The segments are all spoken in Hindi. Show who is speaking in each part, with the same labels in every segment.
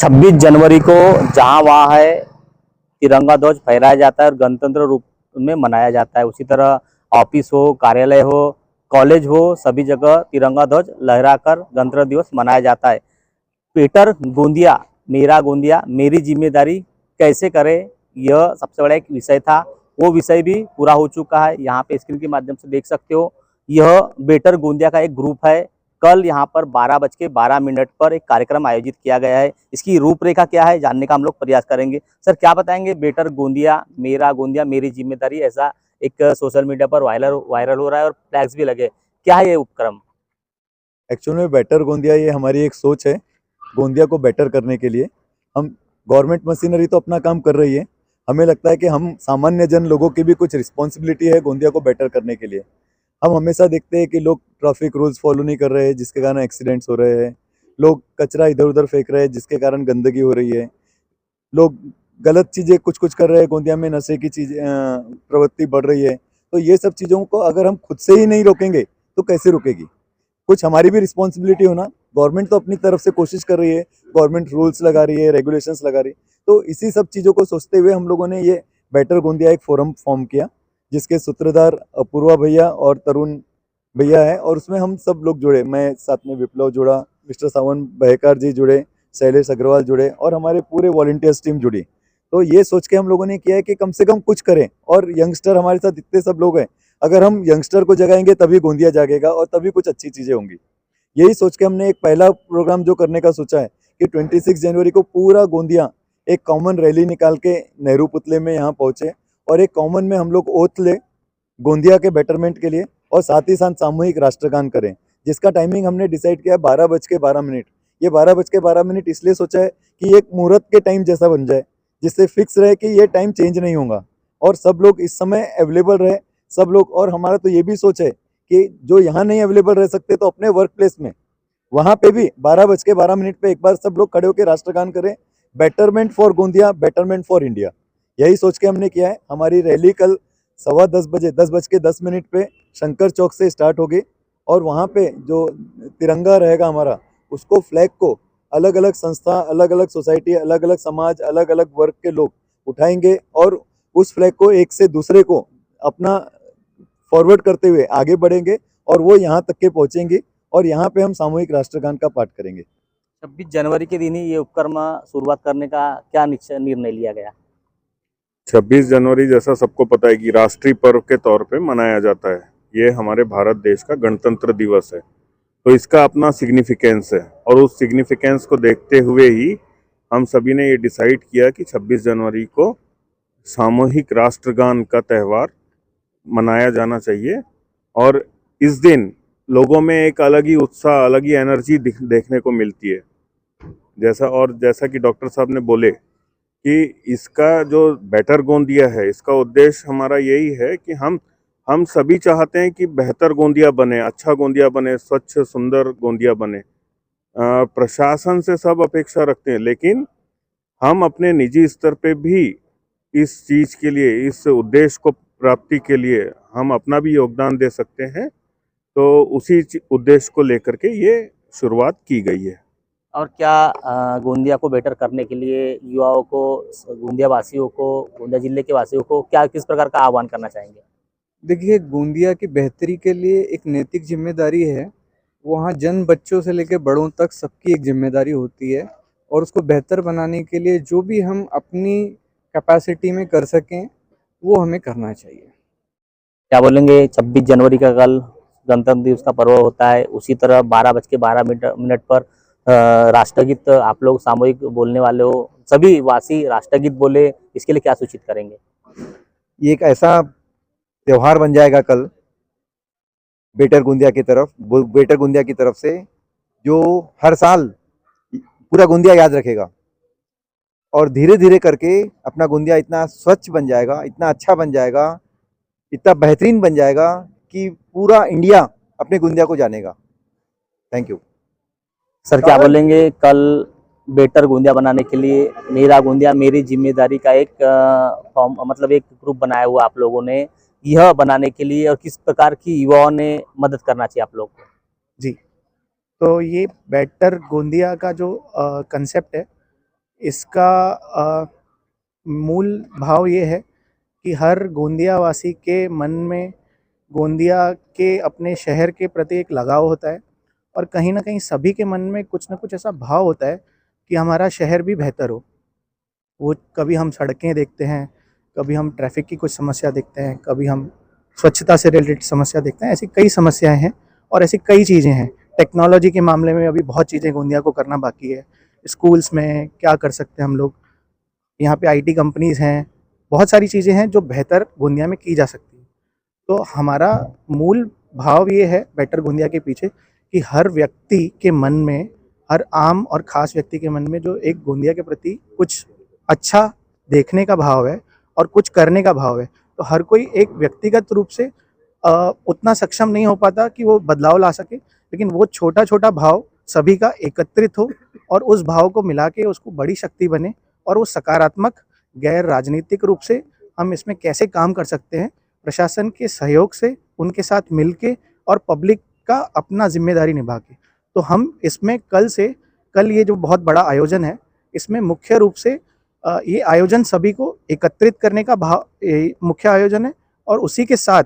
Speaker 1: 26 जनवरी को जहाँ वहाँ है तिरंगा ध्वज फहराया जाता है और गणतंत्र रूप में मनाया जाता है। उसी तरह ऑफिस हो, कार्यालय हो, कॉलेज हो, सभी जगह तिरंगा ध्वज लहराकर गणतंत्र दिवस मनाया जाता है। पीटर गोंदिया, मेरा गोंदिया मेरी जिम्मेदारी कैसे करें, यह सबसे बड़ा एक विषय था। वो विषय भी पूरा हो चुका है। यहाँ पे स्क्रीन के माध्यम से देख सकते हो, यह बेटर गोंदिया का एक ग्रुप है। कल यहाँ पर 12:12 पर एक कार्यक्रम आयोजित किया गया है। इसकी रूपरेखा क्या है जानने का हम लोग प्रयास करेंगे। सर क्या बताएंगे, बेटर गोंदिया मेरी जिम्मेदारी, ऐसा एक सोशल मीडिया पर वायरल हो रहा है और फ्लैग्स भी लगे, क्या है ये उपक्रम?
Speaker 2: एक्चुअल में बेटर गोंदिया ये हमारी एक सोच है। गोंदिया को बेटर करने के लिए हम गवर्नमेंट मशीनरी तो अपना काम कर रही है, हमें लगता है कि हम सामान्य जन लोगों की भी कुछ रिस्पॉन्सिबिलिटी है गोंदिया को बेटर करने के लिए। हम हमेशा देखते हैं कि लोग ट्रैफिक रूल्स फॉलो नहीं कर रहे हैं, जिसके कारण एक्सीडेंट्स हो रहे हैं। लोग कचरा इधर उधर फेंक रहे हैं, जिसके कारण गंदगी हो रही है। लोग गलत चीज़ें कुछ कुछ कर रहे हैं। गोंदिया में नशे की चीज़ प्रवृत्ति बढ़ रही है। तो ये सब चीज़ों को अगर हम खुद से ही नहीं रोकेंगे तो कैसे रुकेगी? कुछ हमारी भी रिस्पॉन्सिबिलिटी होना। गवर्नमेंट तो अपनी तरफ से कोशिश कर रही है, गवर्नमेंट रूल्स लगा रही है, रेगुलेशंस लगा रही है। तो इसी सब चीज़ों को सोचते हुए हम लोगों ने ये बेटर गोंदिया एक फोरम फॉर्म किया, जिसके सूत्रधार अपूर्वा भैया और तरुण भैया है, और उसमें हम सब लोग जुड़े। मैं साथ में विप्लव जुड़ा, मिस्टर सावन बहेकार जी जुड़े, शैलेश अग्रवाल जुड़े और हमारे पूरे वॉलंटियर्स टीम जुड़ी। तो ये सोच के हम लोगों ने किया है कि कम से कम कुछ करें, और यंगस्टर हमारे साथ इतने सब लोग हैं, अगर हम यंगस्टर को जगाएंगे तभी गोंदिया जागेगा और तभी कुछ अच्छी चीज़ें होंगी। यही सोच के हमने एक पहला प्रोग्राम जो करने का सोचा है कि 26 जनवरी को पूरा गोंदिया एक कॉमन रैली निकाल के नेहरू पुतले में यहाँ पहुँचे, और एक कॉमन में हम लोग ओथ ले गोंदिया के बेटरमेंट के लिए, और साथ ही साथ सामूहिक राष्ट्रगान करें, जिसका टाइमिंग हमने डिसाइड किया 12:12। ये 12:12 इसलिए सोचा है कि एक मुहूर्त के टाइम जैसा बन जाए, जिससे फिक्स रहे कि ये टाइम चेंज नहीं होगा और सब लोग इस समय अवेलेबल रहे, सब लोग। और हमारा तो ये भी सोच है कि जो यहाँ नहीं अवेलेबल रह सकते तो अपने वर्क प्लेस में वहाँ पे भी 12:12 पे एक बार सब लोग खड़े होकर राष्ट्रगान करें। Betterment for Gondia, betterment for India, यही सोच के हमने किया है। हमारी रैली कल 10:15 10:10 पे शंकर चौक से स्टार्ट होगी, और वहाँ पे जो तिरंगा रहेगा हमारा, उसको फ्लैग को अलग अलग संस्था, अलग अलग सोसाइटी, अलग अलग समाज, अलग अलग वर्ग के लोग उठाएंगे, और उस फ्लैग को एक से दूसरे को अपना फॉरवर्ड करते हुए आगे बढ़ेंगे, और वो यहाँ तक के पहुँचेंगे, और यहाँ पे हम सामूहिक राष्ट्रगान का पाठ करेंगे।
Speaker 1: 26 जनवरी के दिन ही ये उपक्रम शुरुआत करने का क्या निर्णय लिया गया?
Speaker 3: 26 जनवरी जैसा सबको पता है कि राष्ट्रीय पर्व के तौर पे मनाया जाता है। ये हमारे भारत देश का गणतंत्र दिवस है, तो इसका अपना सिग्निफिकेंस है, और उस सिग्निफिकेंस को देखते हुए ही हम सभी ने ये डिसाइड किया कि 26 जनवरी को सामूहिक राष्ट्रगान का त्यौहार मनाया जाना चाहिए। और इस दिन लोगों में एक अलग ही उत्साह, अलग ही एनर्जी देखने को मिलती है। जैसा कि डॉक्टर साहब ने बोले कि इसका जो बेटर गोंदिया है, इसका उद्देश्य हमारा यही है कि हम सभी चाहते हैं कि बेहतर गोंदिया बने, अच्छा गोंदिया बने, स्वच्छ सुंदर गोंदिया बने। प्रशासन से सब अपेक्षा रखते हैं, लेकिन हम अपने निजी स्तर पे भी इस चीज़ के लिए, इस उद्देश्य को प्राप्ति के लिए हम अपना भी योगदान दे सकते हैं। तो उसी उद्देश्य को लेकर के ये शुरुआत की गई है।
Speaker 1: और क्या गोंदिया को बेटर करने के लिए युवाओं को, गोंदिया वासियों को, गोंदिया जिले के वासियों को क्या किस प्रकार का आह्वान करना चाहेंगे?
Speaker 4: देखिए, गोंदिया की बेहतरी के लिए एक नैतिक जिम्मेदारी है। वहाँ जन बच्चों से लेकर बड़ों तक सबकी एक जिम्मेदारी होती है, और उसको बेहतर बनाने के लिए जो भी हम अपनी कैपेसिटी में कर सकें वो हमें करना चाहिए।
Speaker 1: क्या बोलेंगे, 26 जनवरी का कल गणतंत्र दिवस का पर्व होता है, उसी तरह 12:12 पर राष्ट्रगीत आप लोग सामूहिक बोलने वाले हो, सभी वासी राष्ट्रगीत बोले, इसके लिए क्या सूचित करेंगे?
Speaker 5: ये एक ऐसा त्यौहार बन जाएगा कल बेटर गोंदिया की तरफ से, जो हर साल पूरा गोंदिया याद रखेगा, और धीरे धीरे करके अपना गोंदिया इतना स्वच्छ बन जाएगा, इतना अच्छा बन जाएगा, इतना बेहतरीन बन जाएगा कि पूरा इंडिया अपने गोंदिया को जानेगा। Thank you
Speaker 1: sir. क्या बोलेंगे, कल बेटर गोंदिया बनाने के लिए मेरा गोंदिया मेरी जिम्मेदारी का एक फॉर्म, मतलब एक ग्रुप बनाया हुआ आप लोगों ने, यह बनाने के लिए, और किस प्रकार की युवाओं ने मदद करना चाहिए आप लोग को?
Speaker 6: जी, तो ये बेटर गोंदिया का जो कंसेप्ट है, इसका मूल भाव ये है कि हर गोंदियावासी के मन में गोंदिया के अपने शहर के प्रति एक लगाव होता है, और कहीं ना कहीं सभी के मन में कुछ ना कुछ ऐसा भाव होता है कि हमारा शहर भी बेहतर हो। वो कभी हम सड़कें देखते हैं, कभी हम ट्रैफिक की कुछ समस्या देखते हैं, कभी हम स्वच्छता से रिलेटेड समस्या देखते हैं। ऐसी कई समस्याएं हैं और ऐसी कई चीज़ें हैं। टेक्नोलॉजी के मामले में अभी बहुत चीज़ें गोंदिया को करना बाकी है। स्कूल्स में क्या कर सकते हैं हम लोग, यहाँ पे आईटी कंपनीज़ हैं, बहुत सारी चीज़ें हैं जो बेहतर गोंदिया में की जा सकती है। तो हमारा मूल भाव ये है बेटर गोंदिया के पीछे कि हर व्यक्ति के मन में, हर आम और ख़ास व्यक्ति के मन में जो एक गोंदिया के प्रति कुछ अच्छा देखने का भाव है और कुछ करने का भाव है। तो हर कोई एक व्यक्तिगत रूप से उतना सक्षम नहीं हो पाता कि वो बदलाव ला सके, लेकिन वो छोटा छोटा भाव सभी का एकत्रित हो और उस भाव को मिला के उसको बड़ी शक्ति बने, और वो सकारात्मक, गैर राजनीतिक रूप से हम इसमें कैसे काम कर सकते हैं, प्रशासन के सहयोग से, उनके साथ मिलके और पब्लिक का अपना जिम्मेदारी निभा के। तो हम इसमें कल ये जो बहुत बड़ा आयोजन है, इसमें मुख्य रूप से ये आयोजन सभी को एकत्रित करने का मुख्य आयोजन है, और उसी के साथ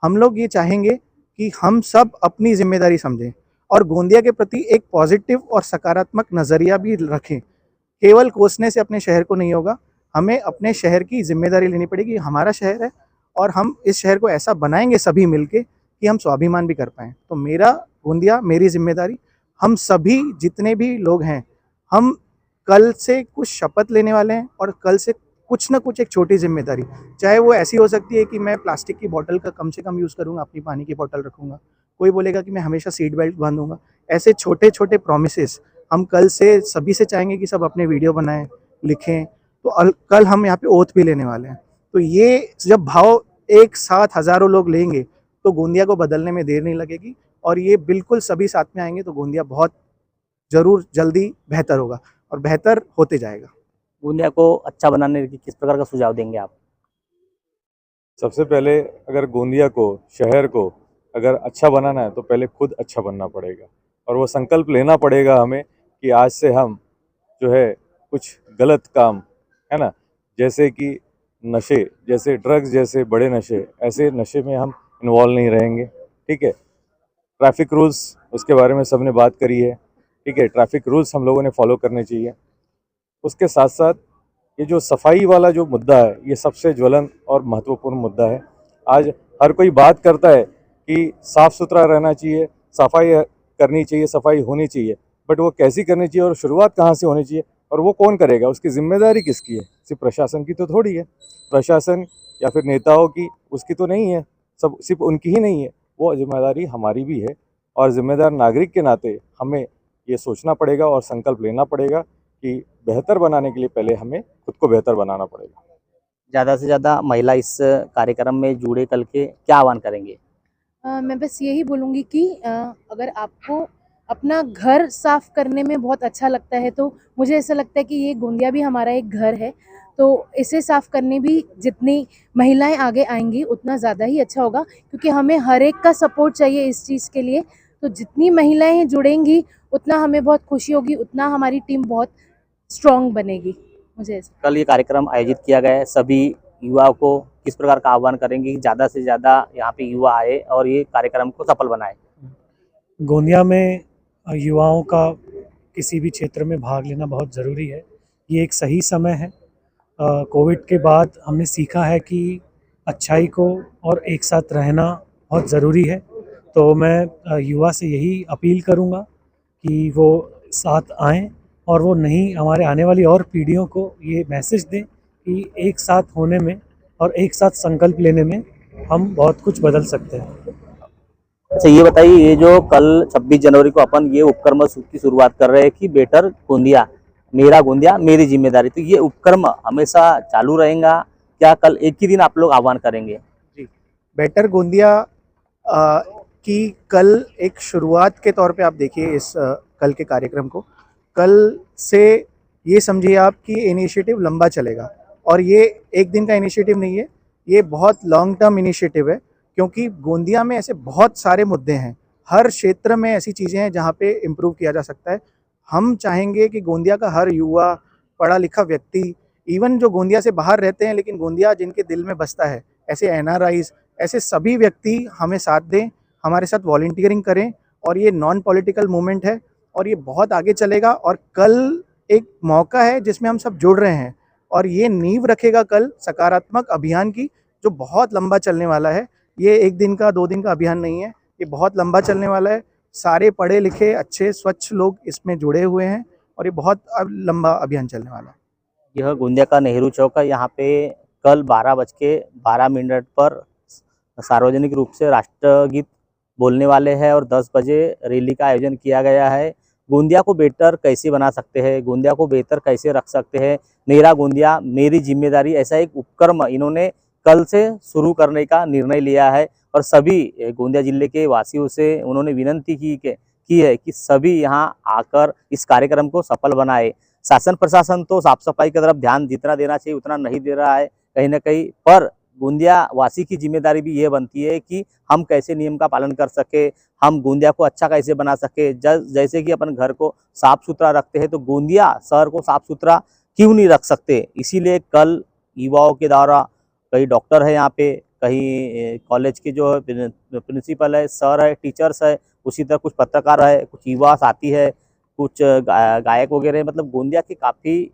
Speaker 6: हम लोग ये चाहेंगे कि हम सब अपनी जिम्मेदारी समझें और गोंदिया के प्रति एक पॉजिटिव और सकारात्मक नज़रिया भी रखें। केवल कोसने से अपने शहर को नहीं होगा, हमें अपने शहर की जिम्मेदारी लेनी पड़ेगी। हमारा शहर है और हम इस शहर को ऐसा बनाएंगे सभी मिलके कि हम स्वाभिमान भी कर पाएँ। तो मेरा गोंदिया, मेरी जिम्मेदारी, हम सभी जितने भी लोग हैं, हम कल से कुछ शपथ लेने वाले हैं और कल से कुछ ना कुछ एक छोटी जिम्मेदारी, चाहे वो ऐसी हो सकती है कि मैं प्लास्टिक की बोतल का कम से कम यूज़ करूँगा, अपनी पानी की बोतल रखूँगा, कोई बोलेगा कि मैं हमेशा सीट बेल्ट बांधूंगा। ऐसे छोटे छोटे प्रॉमिसेस हम कल से सभी से चाहेंगे कि सब अपने वीडियो बनाएं, लिखें। तो कल हम यहाँ पे ओथ भी लेने वाले हैं। तो ये जब भाव एक साथ हज़ारों लोग लेंगे तो गोंदिया को बदलने में देर नहीं लगेगी, और ये बिल्कुल सभी साथ में आएंगे तो गोंदिया बहुत ज़रूर जल्दी बेहतर होगा और बेहतर होते जाएगा।
Speaker 1: गोंदिया को अच्छा बनाने की किस प्रकार का सुझाव देंगे आप?
Speaker 7: सबसे पहले अगर गोंदिया को, शहर को अगर अच्छा बनाना है तो पहले खुद अच्छा बनना पड़ेगा, और वो संकल्प लेना पड़ेगा हमें कि आज से हम जो है कुछ गलत काम, है ना, जैसे कि नशे, जैसे ड्रग्स जैसे बड़े नशे, ऐसे नशे में हम इन्वॉल्व नहीं रहेंगे। ठीक है, ट्रैफिक रूल्स, उसके बारे में सबने बात करी है। ठीक है, ट्रैफिक रूल्स हम लोगों ने फॉलो करने चाहिए। उसके साथ साथ ये जो सफाई वाला जो मुद्दा है, ये सबसे ज्वलन और महत्वपूर्ण मुद्दा है। आज हर कोई बात करता है कि साफ़ सुथरा रहना चाहिए, सफाई करनी चाहिए, सफाई होनी चाहिए, बट वो कैसी करनी चाहिए और शुरुआत कहाँ से होनी चाहिए और वो कौन करेगा, उसकी जिम्मेदारी किसकी है? सिर्फ प्रशासन की तो थोड़ी है, प्रशासन या फिर नेताओं की, उसकी तो नहीं है, सब सिर्फ उनकी ही नहीं है, वो जिम्मेदारी हमारी भी है। और जिम्मेदार नागरिक के नाते हमें ये सोचना पड़ेगा और संकल्प लेना पड़ेगा कि बेहतर बनाने के लिए पहले हमें खुद को बेहतर बनाना पड़ेगा।
Speaker 1: ज़्यादा से ज़्यादा महिला इस कार्यक्रम में जुड़े कल के क्या आह्वान करेंगे?
Speaker 8: मैं बस यही बोलूँगी कि अगर आपको अपना घर साफ़ करने में बहुत अच्छा लगता है, तो मुझे ऐसा लगता है कि ये गोंदिया भी हमारा एक घर है। तो इसे साफ़ करने भी जितनी महिलाएं आगे आएंगी उतना ज़्यादा ही अच्छा होगा, क्योंकि हमें हर एक का सपोर्ट चाहिए इस चीज़ के लिए। तो जितनी महिलाएं जुड़ेंगी उतना हमें बहुत खुशी होगी, उतना हमारी टीम बहुत स्ट्रॉन्ग बनेगी। मुझे ऐसा
Speaker 1: कल ये कार्यक्रम आयोजित किया गया है, सभी युवाओं को किस प्रकार का आह्वान करेंगे कि ज़्यादा से ज़्यादा यहाँ पे युवा आए और ये कार्यक्रम को सफल बनाए?
Speaker 9: गोंदिया में युवाओं का किसी भी क्षेत्र में भाग लेना बहुत ज़रूरी है। ये एक सही समय है। कोविड के बाद हमने सीखा है कि अच्छाई को और एक साथ रहना बहुत ज़रूरी है। तो मैं युवा से यही अपील करूँगा कि वो साथ आएँ और वो नहीं, हमारे आने वाली और पीढ़ियों को ये मैसेज दें कि एक साथ होने में और एक साथ संकल्प लेने में हम बहुत कुछ बदल सकते हैं।
Speaker 1: अच्छा, ये बताइए, ये जो कल 26 जनवरी को अपन ये उपक्रम की शुरुआत कर रहे हैं कि बेटर गोंदिया, मेरा गोंदिया मेरी जिम्मेदारी, तो ये उपक्रम हमेशा चालू रहेगा क्या? कल एक ही दिन आप लोग आह्वान करेंगे?
Speaker 6: जी, बेटर गोंदिया की कल एक शुरुआत के तौर पे आप देखिए इस कल के कार्यक्रम को। कल से ये समझिए आप कि इनिशिएटिव लंबा चलेगा, और ये एक दिन का इनिशिएटिव नहीं है, ये बहुत लॉन्ग टर्म इनिशिएटिव है, क्योंकि गोंदिया में ऐसे बहुत सारे मुद्दे हैं, हर क्षेत्र में ऐसी चीज़ें हैं जहाँ पे इम्प्रूव किया जा सकता है। हम चाहेंगे कि गोंदिया का हर युवा, पढ़ा लिखा व्यक्ति, इवन जो गोंदिया से बाहर रहते हैं लेकिन गोंदिया जिनके दिल में बसता है, ऐसे एनआरआईज, ऐसे सभी व्यक्ति हमें साथ दें, हमारे साथ वॉलंटियरिंग करें। और ये नॉन पॉलिटिकल मूवमेंट है और ये बहुत आगे चलेगा। और कल एक मौका है जिसमें हम सब जुड़ रहे हैं और ये नींव रखेगा कल सकारात्मक अभियान की, जो बहुत लंबा चलने वाला है। ये 1 दिन का 2 दिन का अभियान नहीं है, ये बहुत लंबा चलने वाला है। सारे पढ़े लिखे अच्छे स्वच्छ लोग इसमें जुड़े हुए हैं और ये बहुत लंबा अभियान चलने वाला है।
Speaker 1: यह गोंदिया का नेहरू चौक है। यहाँ पे कल 12:12 पर सार्वजनिक रूप से राष्ट्रगीत बोलने वाले हैं और 10 बजे रैली का आयोजन किया गया है। गोंदिया को बेहतर कैसे बना सकते हैं, गोंदिया को बेहतर कैसे रख सकते हैं, मेरा गोंदिया मेरी जिम्मेदारी, ऐसा एक उपक्रम इन्होंने कल से शुरू करने का निर्णय लिया है। और सभी गोंदिया जिले के वासियों से उन्होंने विनती की है कि सभी यहाँ आकर इस कार्यक्रम को सफल बनाए। शासन प्रशासन तो साफ सफाई की तरफ ध्यान जितना देना चाहिए उतना नहीं दे रहा है कहीं ना कहीं, पर गोंदिया वासी की जिम्मेदारी भी ये बनती है कि हम कैसे नियम का पालन कर सके, हम गोंदिया को अच्छा कैसे बना सके। जैसे कि अपन घर को साफ सुथरा रखते हैं तो गोंदिया शहर को साफ सुथरा क्यों नहीं रख सकते। इसीलिए कल युवाओं के द्वारा, कई डॉक्टर है यहाँ पे, कहीं कॉलेज के जो प्रिंसिपल है, सर है, टीचर्स है, उसी तरह कुछ पत्रकार है, कुछ युवा साथी है, कुछ गायक वगैरह, मतलब गोंदिया के काफ़ी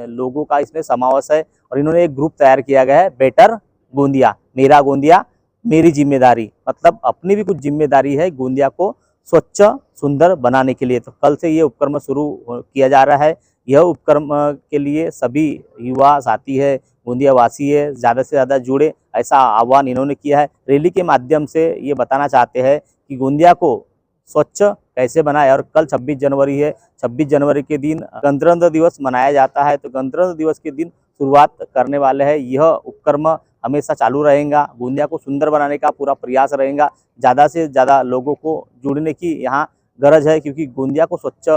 Speaker 1: लोगों का इसमें समावेश है। और इन्होंने एक ग्रुप तैयार किया गया है, बेटर गोंदिया, मेरा गोंदिया मेरी जिम्मेदारी, मतलब अपनी भी कुछ जिम्मेदारी है गोंदिया को स्वच्छ सुंदर बनाने के लिए। तो कल से ये उपक्रम शुरू किया जा रहा है। यह उपक्रम के लिए सभी युवा साथी है, गोंदिया वासी है, ज़्यादा से ज़्यादा जुड़े, ऐसा आह्वान इन्होंने किया है। रैली के माध्यम से ये बताना चाहते हैं कि गोंदिया को स्वच्छ कैसे बनाए। और कल 26 जनवरी है, 26 जनवरी के दिन गणतंत्र दिवस मनाया जाता है, तो गणतंत्र दिवस के दिन शुरुआत करने वाले हैं। यह उपक्रम हमेशा चालू रहेगा, गोंदिया को सुंदर बनाने का पूरा प्रयास रहेगा। ज़्यादा से ज़्यादा लोगों को जुड़ने की यहाँ गरज है, क्योंकि गोंदिया को स्वच्छ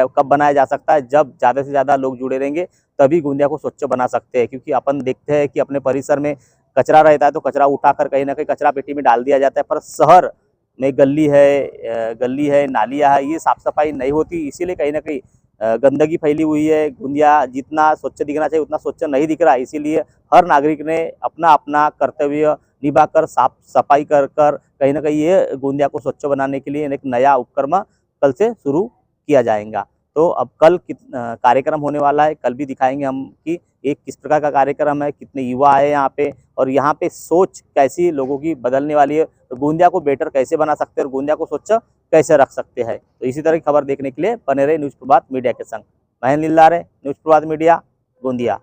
Speaker 1: कब बनाया जा सकता है, जब ज़्यादा से ज़्यादा लोग जुड़े रहेंगे तभी गोंदिया को स्वच्छ बना सकते हैं। क्योंकि अपन देखते हैं कि अपने परिसर में कचरा रहता है तो कचरा उठाकर कहीं ना कहीं कचरा पेटी में डाल दिया जाता है, पर शहर में गली है, नालियाँ है, ये साफ सफाई नहीं होती, इसीलिए कहीं ना कहीं गंदगी फैली हुई है। गोंदिया जितना स्वच्छ दिखना चाहिए उतना स्वच्छ नहीं दिख रहा है। इसीलिए हर नागरिक ने अपना अपना कर्तव्य निभाकर साफ सफाई कर कहीं ना कहीं ये गोंदिया को स्वच्छ बनाने के लिए एक नया उपक्रम कल से शुरू किया जाएगा। तो अब कल कार्यक्रम होने वाला है, कल भी दिखाएंगे हम कि एक किस प्रकार का कार्यक्रम है, कितने युवा है यहाँ पे, और यहाँ पे सोच कैसी लोगों की बदलने वाली है, तो गोंदिया को बेटर कैसे बना सकते हैं और गोंदिया को स्वच्छ कैसे रख सकते हैं। तो इसी तरह की खबर देखने के लिए बने रहे न्यूज़ प्रभात मीडिया के संग। महेंद्र लिल्लारे, न्यूज़ प्रभात मीडिया, गोंदिया।